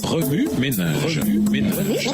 Remue ménage. Remue ménage.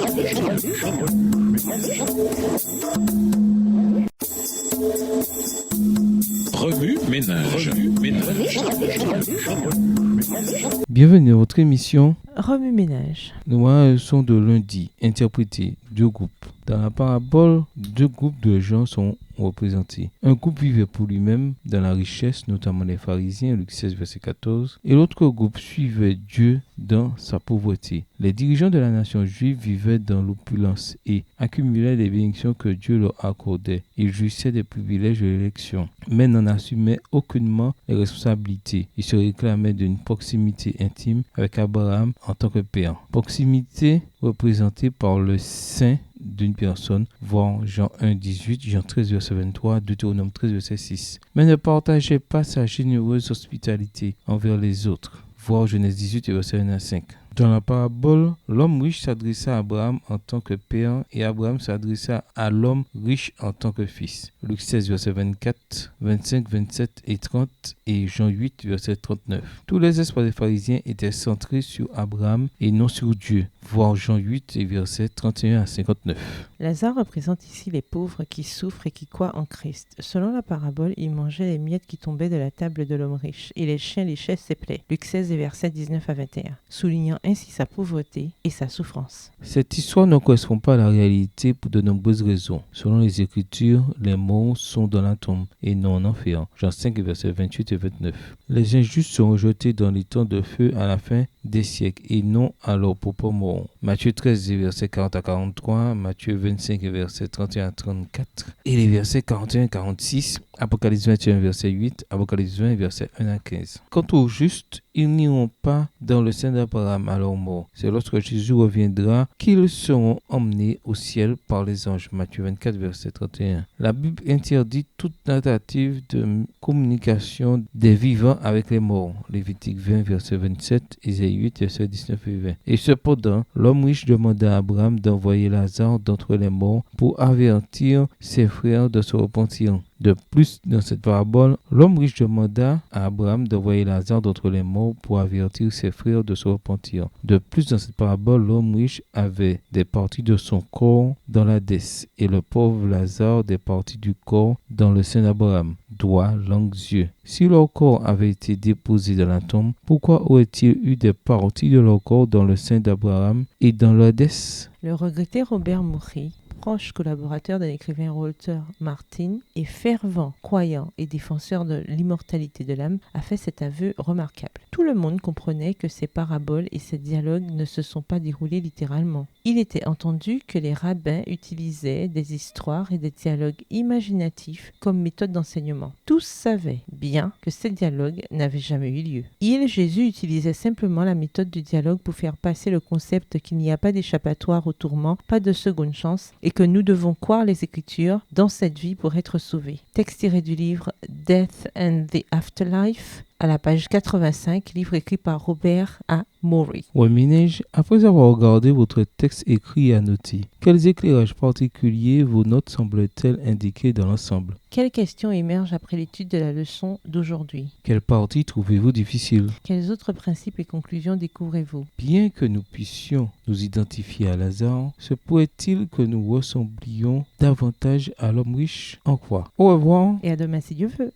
Bienvenue à votre émission Remue ménage. Nous sont de lundi, interprétés, deux groupes. Dans la parabole, deux groupes de gens sont représentés. Un groupe vivait pour lui-même dans la richesse, notamment les pharisiens, Luc 16, verset 14, et l'autre groupe suivait Dieu dans sa pauvreté. Les dirigeants de la nation juive vivaient dans l'opulence et accumulaient les bénédictions que Dieu leur accordait. Ils jouissaient des privilèges de l'élection, mais n'en assumaient aucunement les responsabilités. Ils se réclamaient d'une proximité intime avec Abraham en tant que père. Proximité représentée par le sein d'une personne, voir Jean 1, 18, Jean 13, verset 23, Deutéronome 13, verset 6. Mais ne partageait pas sa généreuse hospitalité envers les autres, voir Genèse 18, verset 1 à 5. Dans la parabole, l'homme riche s'adressa à Abraham en tant que père et Abraham s'adressa à l'homme riche en tant que fils. Luc 16, verset 24, 25, 27 et 30 et Jean 8, verset 39. Tous les espoirs des pharisiens étaient centrés sur Abraham et non sur Dieu. Voir Jean 8 et versets 31 à 59. Lazare représente ici les pauvres qui souffrent et qui croient en Christ. Selon la parabole, il mangeait les miettes qui tombaient de la table de l'homme riche et les chiens léchaient ses plaies. Luc 16 et versets 19 à 21. Soulignant ainsi sa pauvreté et sa souffrance. Cette histoire ne correspond pas à la réalité pour de nombreuses raisons. Selon les Écritures, les morts sont dans la tombe et non en enfer. Jean 5 versets 28 et 29. Les injustes sont rejetés dans les temps de feu à la fin des siècles et non à leur propre mort. Matthieu 13 versets 40 à 43, Matthieu 25 versets 31 à 34 et les versets 41 à 46, Apocalypse 21 verset 8, Apocalypse 20 verset 1 à 15. Quant aux justes, ils n'iront pas dans le sein d'Abraham à leur mort. C'est lorsque Jésus reviendra qu'ils seront emmenés au ciel par les anges. Matthieu 24 verset 31. La Bible interdit toute tentative de communication des vivants avec les morts. Lévitique 20 verset 27, Ésaïe 8 verset 19 et 20. Et cependant, l'homme riche demanda à Abraham d'envoyer Lazare d'entre les morts pour avertir ses frères de se repentir. De plus, dans cette parabole, l'homme riche demanda à Abraham d'envoyer Lazare d'entre les morts pour avertir ses frères de se repentir. De plus, dans cette parabole, l'homme riche avait des parties de son corps dans l'Hadès et le pauvre Lazare des parties du corps dans le sein d'Abraham, doigts, langue, yeux. Si leur corps avait été déposé dans la tombe, pourquoi aurait-il eu des parties de leur corps dans le sein d'Abraham et dans l'Hadès? Le regretté Robert Murray, proche collaborateur d'un écrivain Walter Martin et fervent croyant et défenseur de l'immortalité de l'âme, a fait cet aveu remarquable. Tout le monde comprenait que ces paraboles et ces dialogues ne se sont pas déroulés littéralement. Il était entendu que les rabbins utilisaient des histoires et des dialogues imaginatifs comme méthode d'enseignement. Tous savaient bien que ces dialogues n'avaient jamais eu lieu. Jésus, utilisait simplement la méthode du dialogue pour faire passer le concept qu'il n'y a pas d'échappatoire au tourment, pas de seconde chance, et que nous devons croire les Écritures dans cette vie pour être sauvés. Texte tiré du livre Death and the Afterlife, à la page 85, livre écrit par Robert A. Murray. Ménage, après avoir regardé votre texte écrit et annoté, quels éclairages particuliers vos notes semblent-elles indiquer dans l'ensemble? Quelles questions émergent après l'étude de la leçon d'aujourd'hui? Quelle partie trouvez-vous difficile? Quels autres principes et conclusions découvrez-vous? Bien que nous puissions nous identifier à Lazare, se pourrait-il que nous ressemblions davantage à l'homme riche? En quoi? Au revoir. Et à demain si Dieu veut.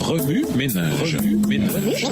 Remue ménage. Remue ménage.